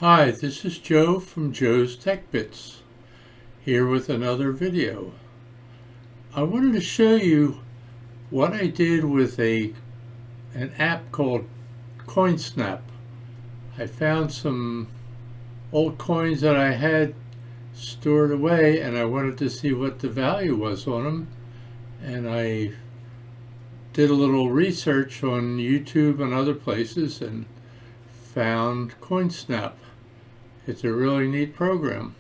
Hi, this is Joe from Joe's Tech Bits, here with another video. I wanted to show you what I did with an app called Coinsnap. I found some old coins that I had stored away and I wanted to see what the value was on them. And I did a little research on YouTube and other places and found Coinsnap. It's a really neat program.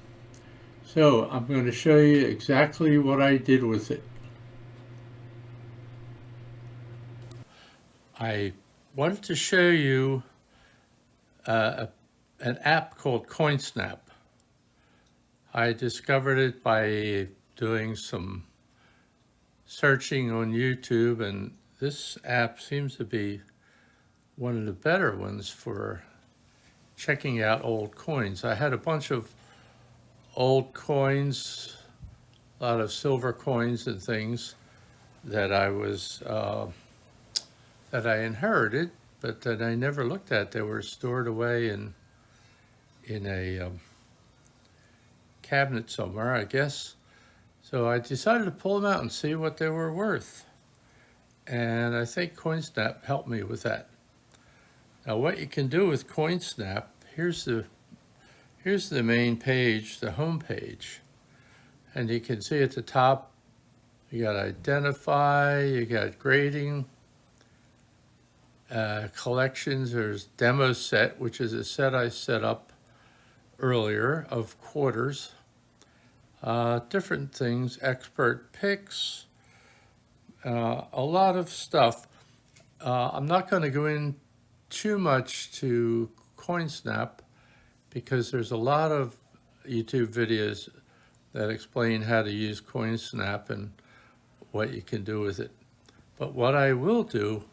So I'm going to show you exactly what I did with it. I wanted to show you an app called Coinsnap. I discovered it by doing some searching on YouTube, and this app seems to be one of the better ones for checking out old coins. I had a bunch of old coins, a lot of silver coins and things that I inherited, but that I never looked at. They were stored away in a cabinet somewhere, I guess. So I decided to pull them out and see what they were worth. And I think Coinsnap helped me with that. Now what you can do with Coinsnap, here's the main page, the home page. And you can see at the top, you got identify, you got grading, collections. There's demo set, which is a set I set up earlier of quarters. Different things, expert picks, a lot of stuff. I'm not going to go in too much to Coinsnap because there's a lot of YouTube videos that explain how to use Coinsnap and what you can do with it. But what I will do,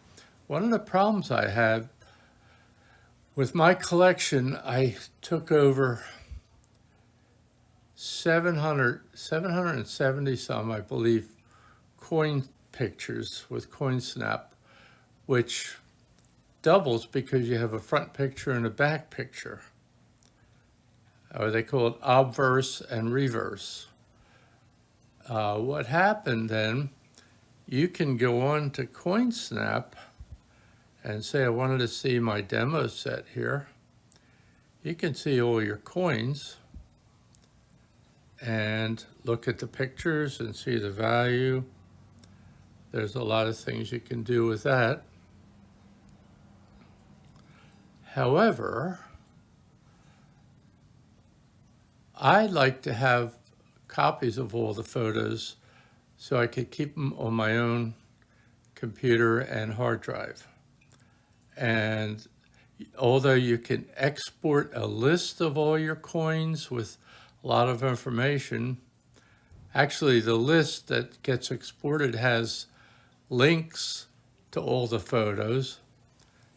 one of the problems I had with my collection, I took over 770 some, I believe, coin pictures with Coinsnap, which doubles because you have a front picture and a back picture. Or they call it obverse and reverse. What happened then, you can go on to Coinsnap and say I wanted to see my demo set here. You can see all your coins and look at the pictures and see the value. There's a lot of things you can do with that. However, I like to have copies of all the photos so I could keep them on my own computer and hard drive. And although you can export a list of all your coins with a lot of information, actually the list that gets exported has links to all the photos,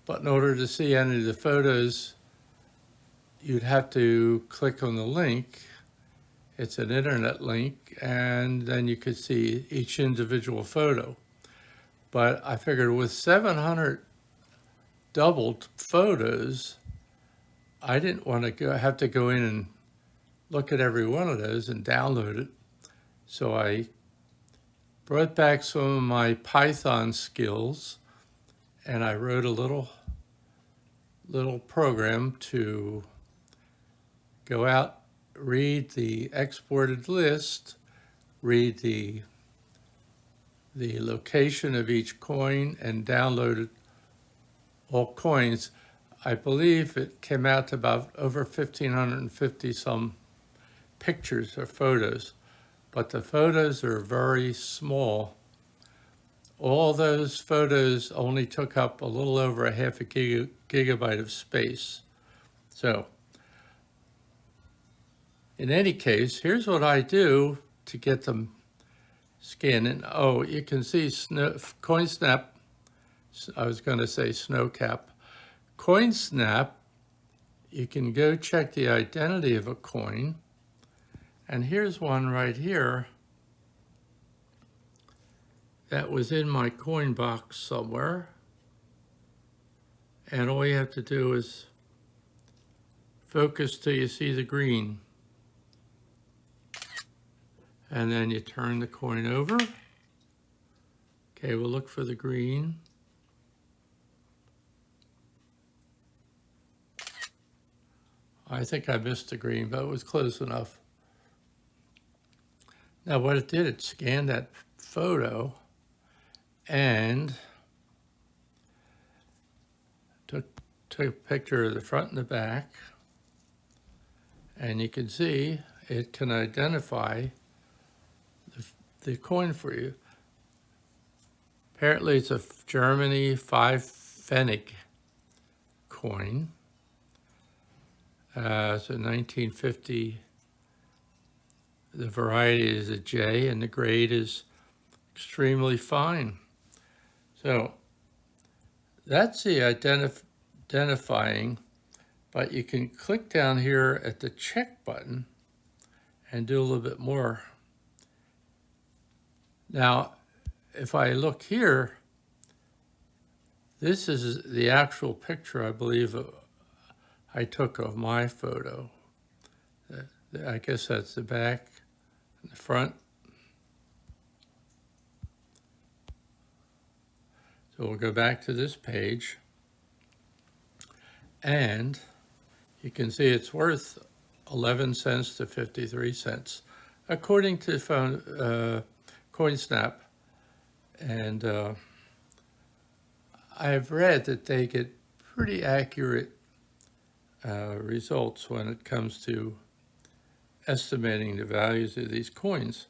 but in order to see any of the photos, you'd have to click on the link. It's an internet link, and then you could see each individual photo. But I figured with 700 doubled photos, I didn't want to have to go in and look at every one of those and download it. So I brought back some of my Python skills and I wrote a little program to go out, read the exported list, read the location of each coin, and download all coins. I believe it came out to about over 1,550 some pictures or photos, but the photos are very small. All those photos only took up a little over a half a gigabyte of space. So in any case, here's what I do to get them scanned in. Oh, you can see Coinsnap. I was going to say Snowcap. Coinsnap, you can go check the identity of a coin. And here's one right here that was in my coin box somewhere. And all you have to do is focus till you see the green. And then you turn the coin over. Okay, we'll look for the green. I think I missed the green, but it was close enough. Now what it did, it scanned that photo and took a picture of the front and the back. And you can see it can identify the coin for you. Apparently it's a Germany 5 Pfennig coin. It's a 1950. The variety is a J and the grade is extremely fine. So that's the identifying, but you can click down here at the check button and do a little bit more. Now, if I look here, this is the actual picture, I believe, I took of my photo. I guess that's the back and the front. So we'll go back to this page, and you can see it's worth 11 cents to 53 cents, according to Coinsnap. And I've read that they get pretty accurate results when it comes to estimating the values of these coins.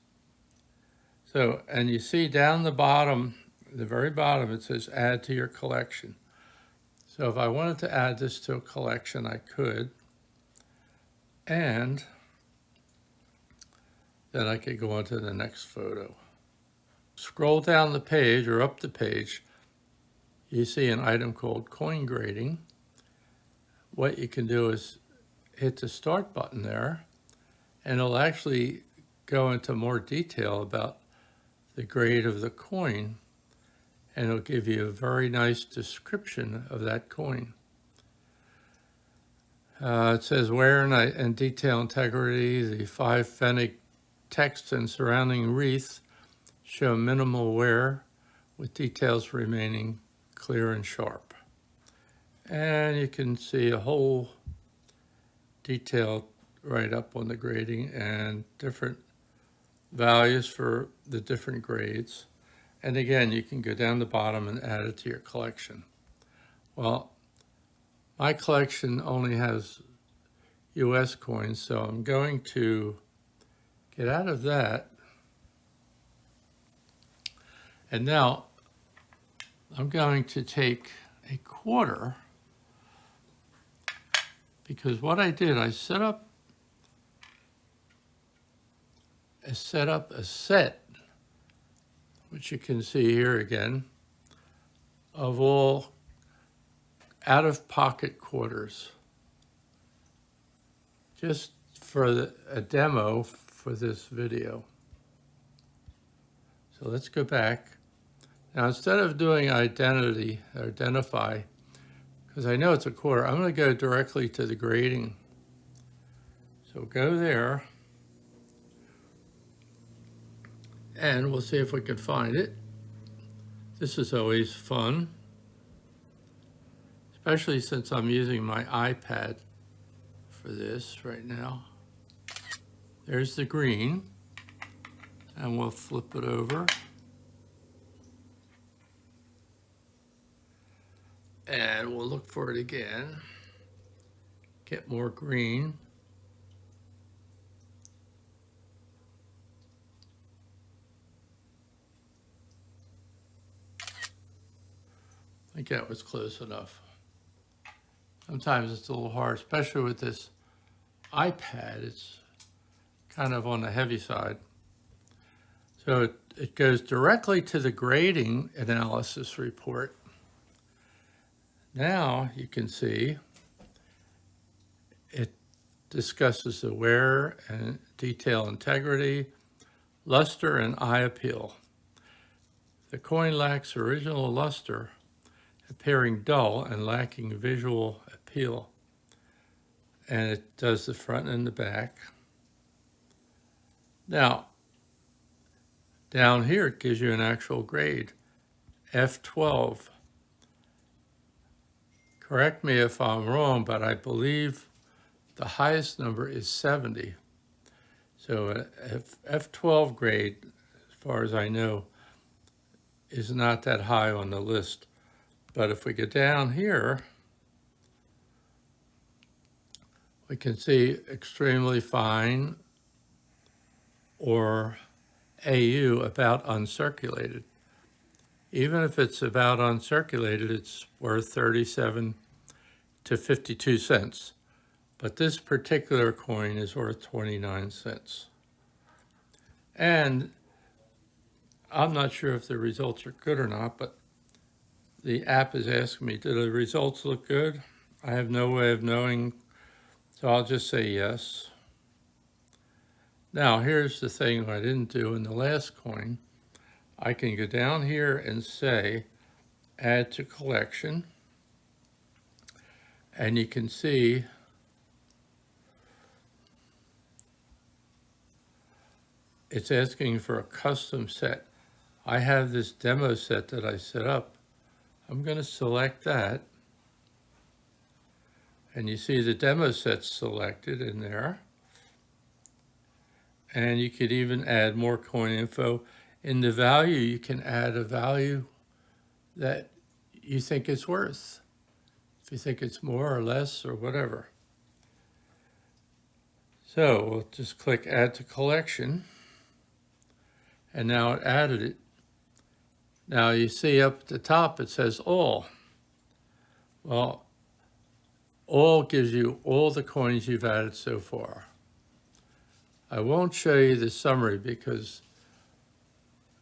So, and you see down the bottom, the very bottom, it says add to your collection. So if I wanted to add this to a collection, I could. And then I could go on to the next photo. Scroll down the page or up the page, you see an item called coin grading. What you can do is hit the start button there, and it'll actually go into more detail about the grade of the coin, and it'll give you a very nice description of that coin. It says wear and detail integrity. The 5 Pfennig text and surrounding wreath show minimal wear, with details remaining clear and sharp. And you can see a whole detail right up on the grading and different values for the different grades. And again, you can go down the bottom and add it to your collection. Well, my collection only has US coins, so I'm going to get out of that. And now I'm going to take a quarter, because what I did, I set up a set, which you can see here again, of all out-of-pocket quarters, just for a demo for this video. So let's go back. Now, instead of doing identify, because I know it's a quarter, I'm going to go directly to the grading. So go there, and we'll see if we can find it. This is always fun, especially since I'm using my iPad for this right now. There's the green, and we'll flip it over. And we'll look for it again, get more green. I think that was close enough. Sometimes it's a little hard, especially with this iPad. It's kind of on the heavy side. So it goes directly to the grading analysis report. Now you can see it discusses the wear and detail integrity, luster, and eye appeal. The coin lacks original luster, appearing dull and lacking visual appeal. and it does the front and the back. Now, down here it gives you an actual grade, F12. Correct me if I'm wrong, but I believe the highest number is 70. So a F12 grade, as far as I know, is not that high on the list. But if we get down here, we can see extremely fine or AU, about uncirculated. Even if it's about uncirculated, it's worth 37 to 52 cents. But this particular coin is worth 29 cents. And I'm not sure if the results are good or not, but the app is asking me, do the results look good? I have no way of knowing, so I'll just say yes. Now, here's the thing I didn't do in the last coin. I can go down here and say, add to collection, and you can see it's asking for a custom set. I have this demo set that I set up. I'm going to select that. And you see the demo set's selected in there. And you could even add more coin info. In the value, you can add a value that you think it's worth. If you think it's more or less or whatever. So we'll just click add to collection. And now it added it. Now you see up at the top it says all. Well, all gives you all the coins you've added so far. I won't show you the summary because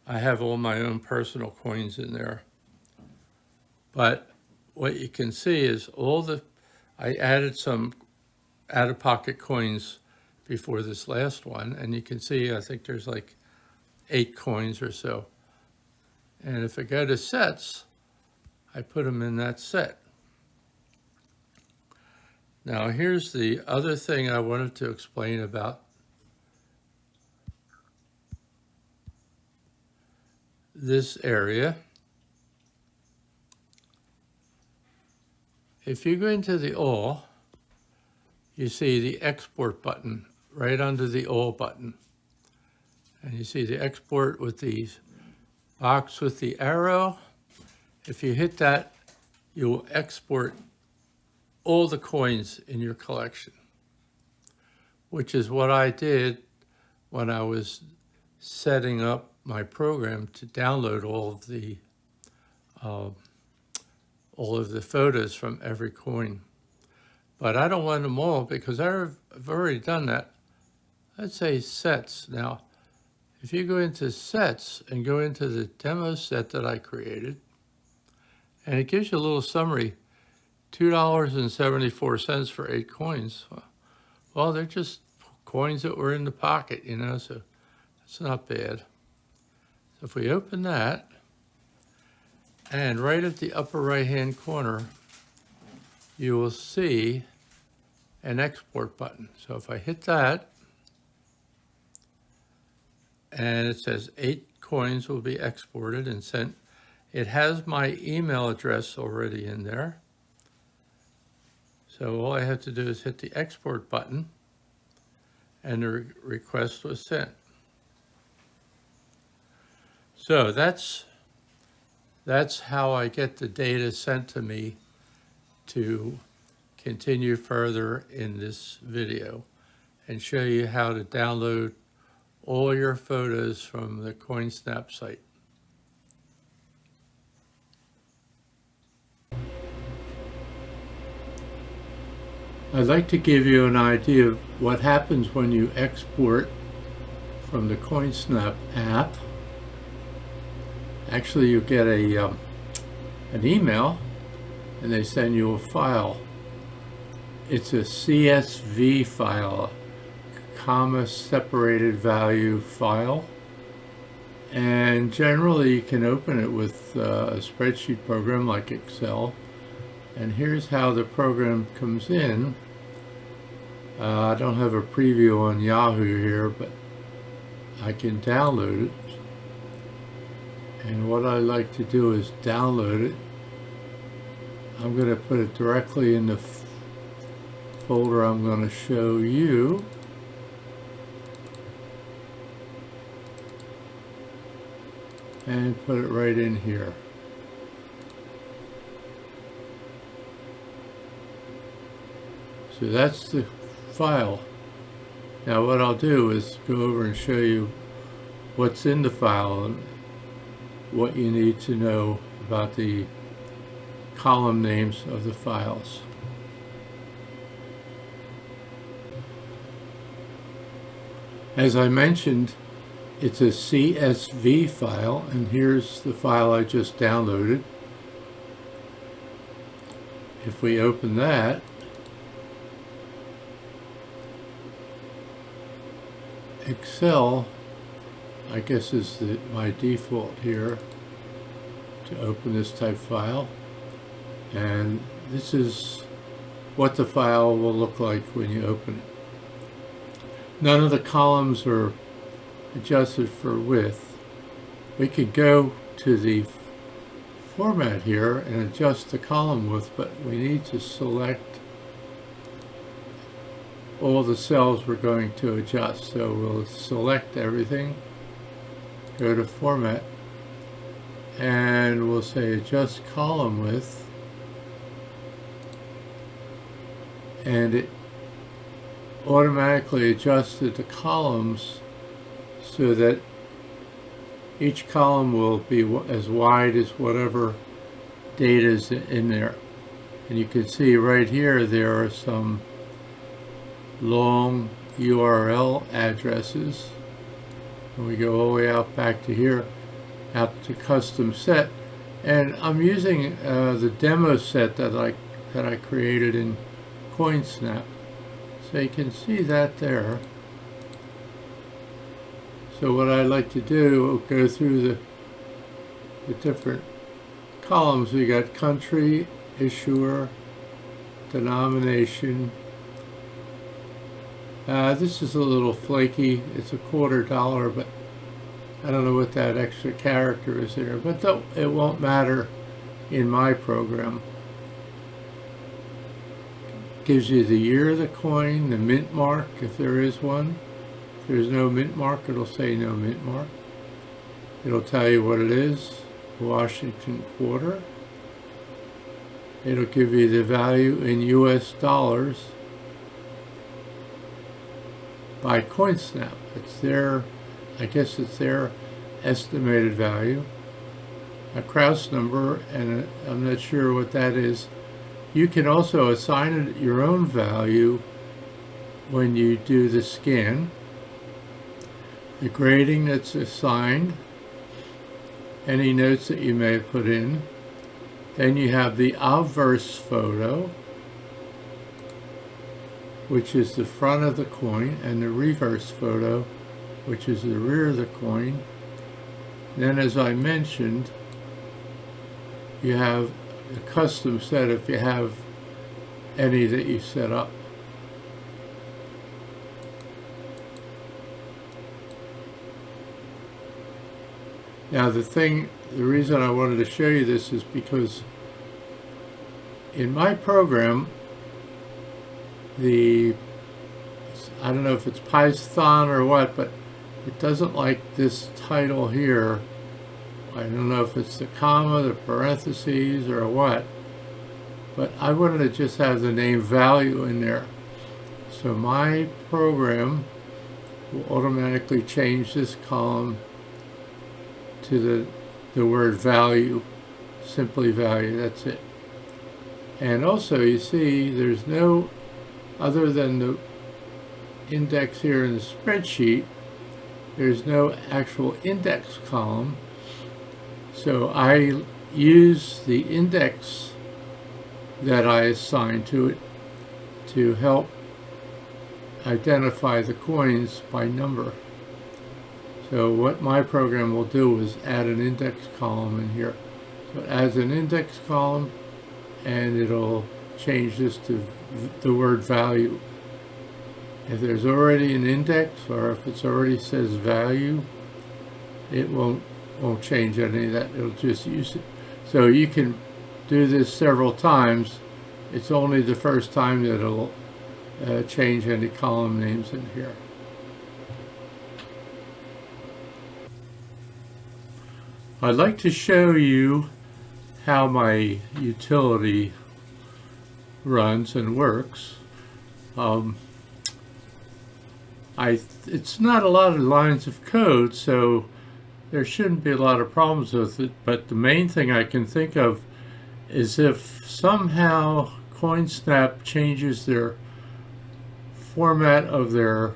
I have all my own personal coins in there. But what you can see is I added some out-of-pocket coins before this last one, and you can see I think there's like 8 coins or so. And if I go to sets, I put them in that set. Now here's the other thing I wanted to explain about this area. If you go into the all, you see the export button right under the all button. And you see the export with the box with the arrow. If you hit that, you will export all the coins in your collection, which is what I did when I was setting up my program to download all of the photos from every coin. But I don't want them all because I've already done that. Let's say sets. Now, if you go into sets and go into the demo set that I created, and it gives you a little summary, $2.74 for 8 coins. Well, they're just coins that were in the pocket, you know, so it's not bad. So if we open that, and right at the upper right-hand corner, you will see an export button. So if I hit that, and it says 8 coins will be exported and sent. It has my email address already in there. So all I have to do is hit the export button and the request was sent. So that's how I get the data sent to me to continue further in this video and show you how to download all your photos from the Coinsnap site. I'd like to give you an idea of what happens when you export from the Coinsnap app. Actually, you get an email and they send you a file. It's a CSV file, comma separated value file, and generally you can open it with a spreadsheet program like Excel. And here's how the program comes in. I don't have a preview on Yahoo here, but I can download it. And what I like to do is download it. I'm going to put it directly in the folder I'm going to show you. And put it right in here. So that's the file. Now what I'll do is go over and show you what's in the file and what you need to know about the column names of the files. As I mentioned, it's a CSV file, and here's the file I just downloaded. If we open that, Excel, I guess is my default here to open this type file, and this is what the file will look like when you open it. None of the columns are adjusted for width. We could go to the format here and adjust the column width, but we need to select all the cells we're going to adjust. So we'll select everything, go to format, and we'll say adjust column width, and it automatically adjusted the columns so that each column will be as wide as whatever data is in there. And you can see right here there are some long URL addresses. And we go all the way out back to here, out to custom set. And I'm using the demo set that I created in Coinsnap. So you can see that there. So what I like to do, go through the different columns. We got country, issuer, denomination. This is a little flaky. It's $0.25, but I don't know what that extra character is there. But it won't matter in my program. Gives you the year of the coin, the mint mark, if there is one. If there's no mint mark, it'll say no mint mark. It'll tell you what it is, Washington quarter. It'll give you the value in US dollars by Coinsnap. It's their, I guess it's their estimated value. A Kraus number, and I'm not sure what that is. You can also assign it your own value when you do the scan. The grading that's assigned, any notes that you may have put in. Then you have the obverse photo, which is the front of the coin, and the reverse photo, which is the rear of the coin. Then, as I mentioned, you have a custom set if you have any that you set up. Now the reason I wanted to show you this is because in my program, I don't know if it's Python or what, but it doesn't like this title here. I don't know if it's the comma, the parentheses, or what, but I wanted to just have the name value in there. So my program will automatically change this column to the word value, simply value, that's it. And also you see there's no, other than the index here in the spreadsheet, there's no actual index column. So I use the index that I assign to it to help identify the coins by number. So what my program will do is add an index column in here. So it adds an index column, and it'll change this to the word value. If there's already an index, or if it's already says value, it won't change any of that. It'll just use it. So you can do this several times. It's only the first time that it'll change any column names in here. I'd like to show you how my utility runs and works. It's not a lot of lines of code, so there shouldn't be a lot of problems with it, but the main thing I can think of is if somehow Coinsnap changes their format of their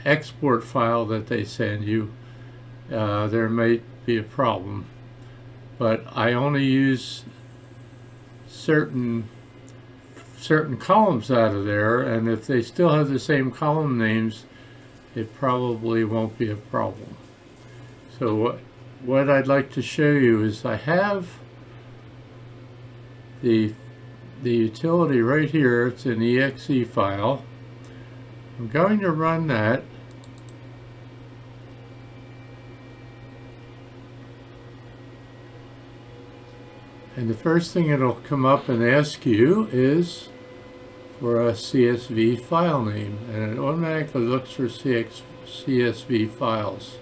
export file that they send you, there may be a problem. But I only use certain columns out of there, and if they still have the same column names, it probably won't be a problem. So what I'd like to show you is I have the utility right here. It's an exe file. I'm going to run that. And the first thing it'll come up and ask you is for a CSV file name, and it automatically looks for CSV files.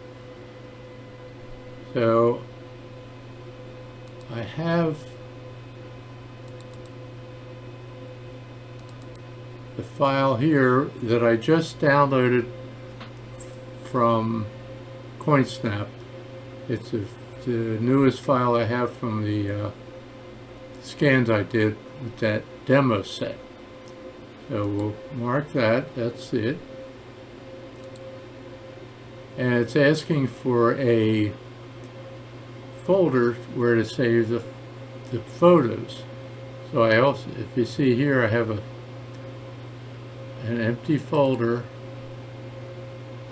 So I have the file here that I just downloaded from Coinsnap. It's the newest file I have from the scans I did with that demo set. So we'll mark that, that's it. And it's asking for a folder where to save the photos. So I also, if you see here, I have an empty folder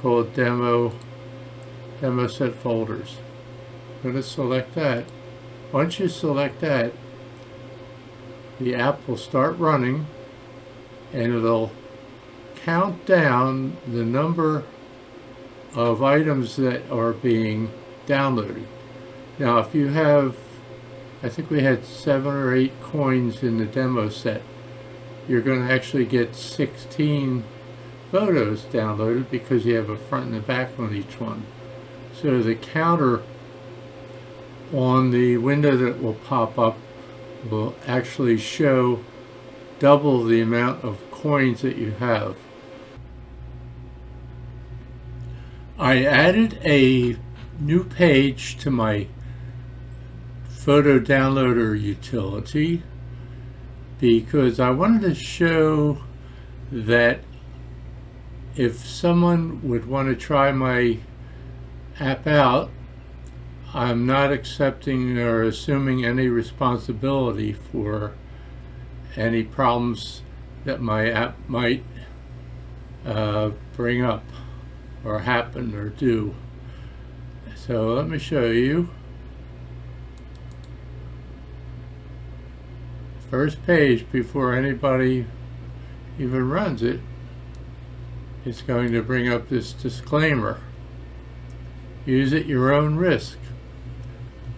called demo set folders. I'm going to select that. Once you select that, the app will start running, and it'll count down the number of items that are being downloaded. Now, if you have, I think we had 7 or 8 coins in the demo set, you're going to actually get 16 photos downloaded because you have a front and a back on each one. So the counter on the window that will pop up will actually show double the amount of coins that you have. I added a new page to my photo downloader utility because I wanted to show that if someone would want to try my app out, I'm not accepting or assuming any responsibility for any problems that my app might bring up or happen or do. So let me show you. First page, before anybody even runs it, it's going to bring up this disclaimer. Use at your own risk.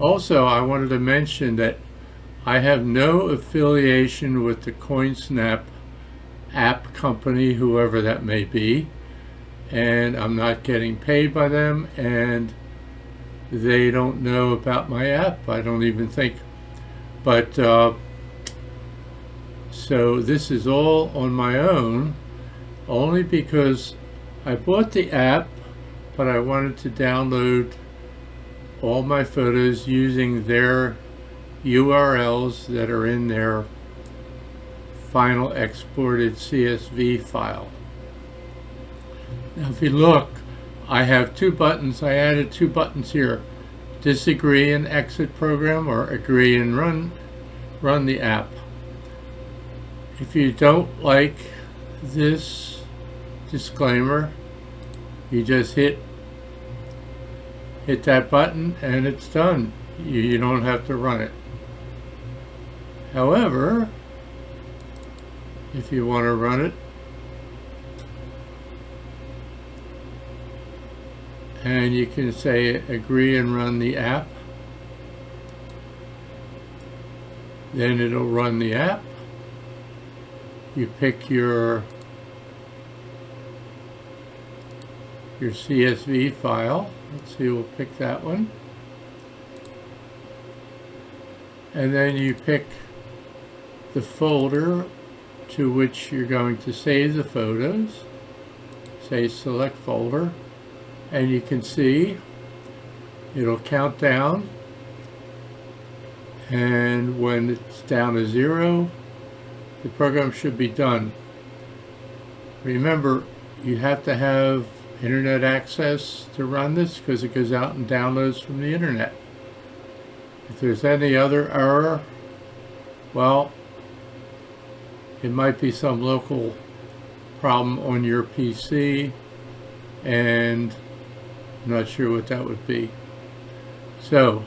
Also, I wanted to mention that I have no affiliation with the Coinsnap app company, whoever that may be, and I'm not getting paid by them, and they don't know about my app, I don't even think. But so this is all on my own, only because I bought the app, but I wanted to download all my photos using their URLs that are in their final exported CSV file. Now if you look, I have 2 buttons. I added 2 buttons here. Disagree and exit program, or agree and run the app. If you don't like this disclaimer, you just hit that button and it's done. You don't have to run it. However, if you want to run it, and you can say agree and run the app. Then it'll run the app. You pick your CSV file. Let's see, we'll pick that one. And then you pick the folder to which you're going to save the photos. Say select folder, and you can see it'll count down, and when it's down to 0, the program should be done. Remember, you have to have internet access to run this because it goes out and downloads from the internet. If there's any other error, well, it might be some local problem on your PC, and I'm not sure what that would be. So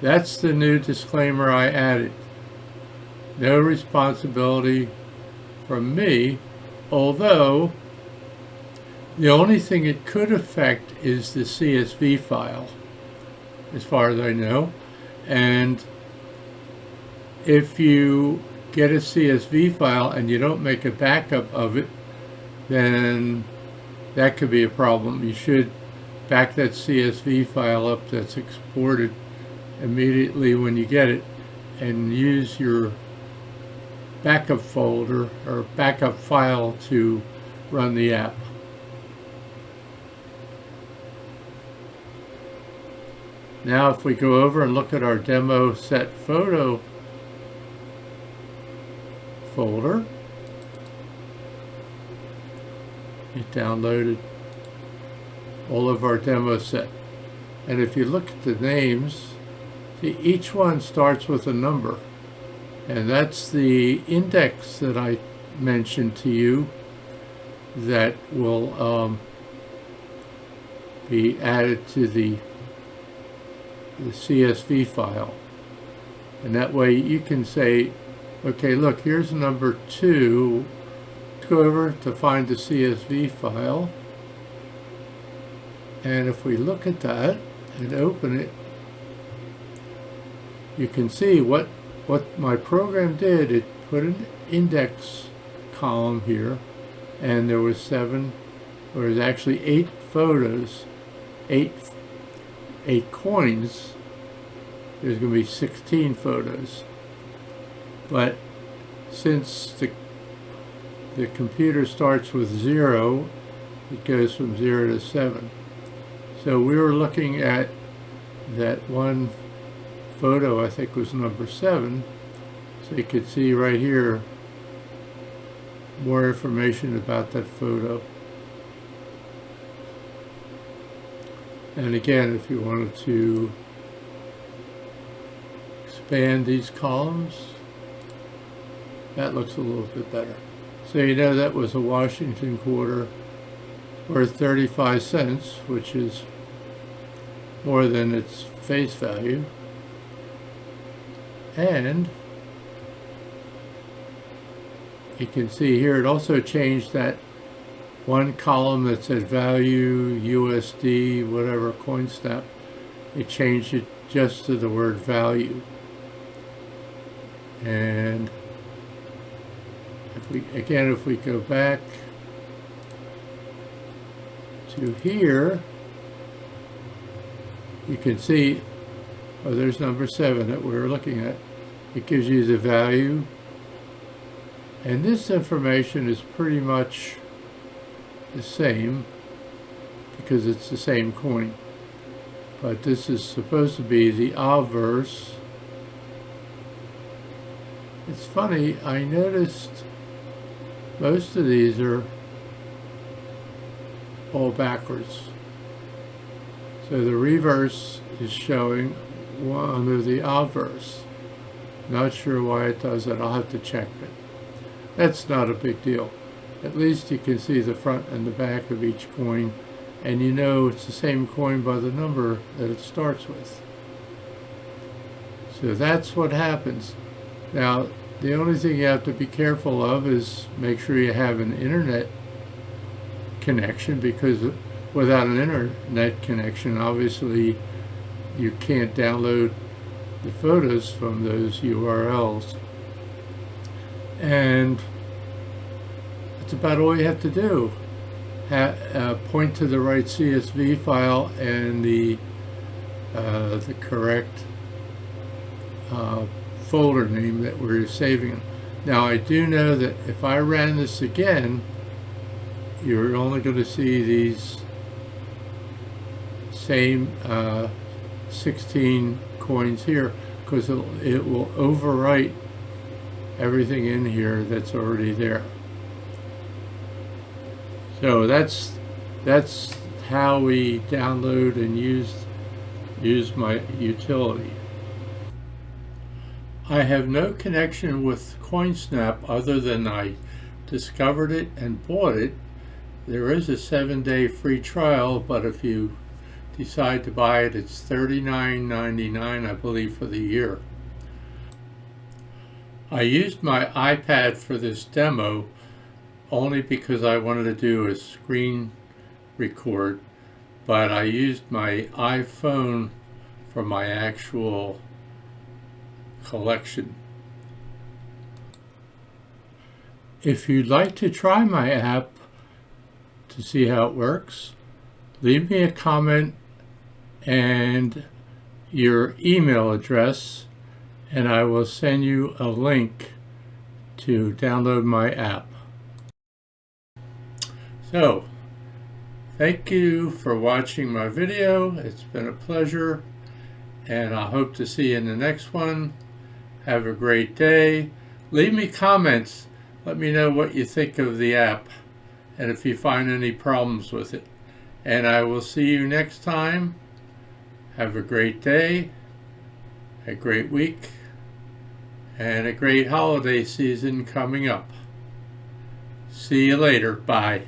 that's the new disclaimer I added. No responsibility from me, although the only thing it could affect is the CSV file, as far as I know. And if you get a CSV file and you don't make a backup of it, then that could be a problem. You should back that CSV file up that's exported immediately when you get it, and use your backup folder or backup file to run the app. Now if we go over and look at our demo set photo folder, it downloaded all of our demo set. And if you look at the names, see, each one starts with a number. And that's the index that I mentioned to you that will be added to the CSV file. And that way you can say, okay, look, here's number 2. Go over to find the CSV file, and if we look at that and open it, you can see what my program did. It put an index column here, and there was actually 8 photos, 8 coins. There's going to be 16 photos, but since the computer starts with 0, it goes from 0 to 7. So we were looking at that one photo, I think was number 7. So you could see right here more information about that photo. And again, if you wanted to expand these columns, that looks a little bit better. So you know that was a Washington quarter worth 35 cents, which is more than its face value. And you can see here it also changed that one column that said value, USD, whatever, Coinsnap. It changed it just to the word value. And if we go back to here, you can see, oh, there's number 7 that we were looking at. It gives you the value, and this information is pretty much the same because it's the same coin, but this is supposed to be the obverse. It's funny, I noticed most of these are all backwards. So the reverse is showing under the obverse. Not sure why it does that. I'll have to check it. That's not a big deal. At least you can see the front and the back of each coin, and you know it's the same coin by the number that it starts with. So that's what happens. Now, the only thing you have to be careful of is make sure you have an internet connection, because without an internet connection, obviously you can't download the photos from those URLs. And that's about all you have to do. Point to the right CSV file and the correct folder name that we're saving them. Now I do know that if I ran this again, you're only going to see these same 16 coins here, because it will overwrite everything in here that's already there. So that's how we download and use my utility. I have no connection with Coinsnap other than I discovered it and bought it. There is a 7-day free trial, but if you decide to buy it, it's $39.99, I believe, for the year. I used my iPad for this demo only because I wanted to do a screen record, but I used my iPhone for my actual collection. If you'd like to try my app to see how it works, leave me a comment and your email address, and I will send you a link to download my app. So, thank you for watching my video. It's been a pleasure, and I hope to see you in the next one. Have a great day. Leave me comments. Let me know what you think of the app and if you find any problems with it. And I will see you next time. Have a great day, a great week, and a great holiday season coming up. See you later. Bye.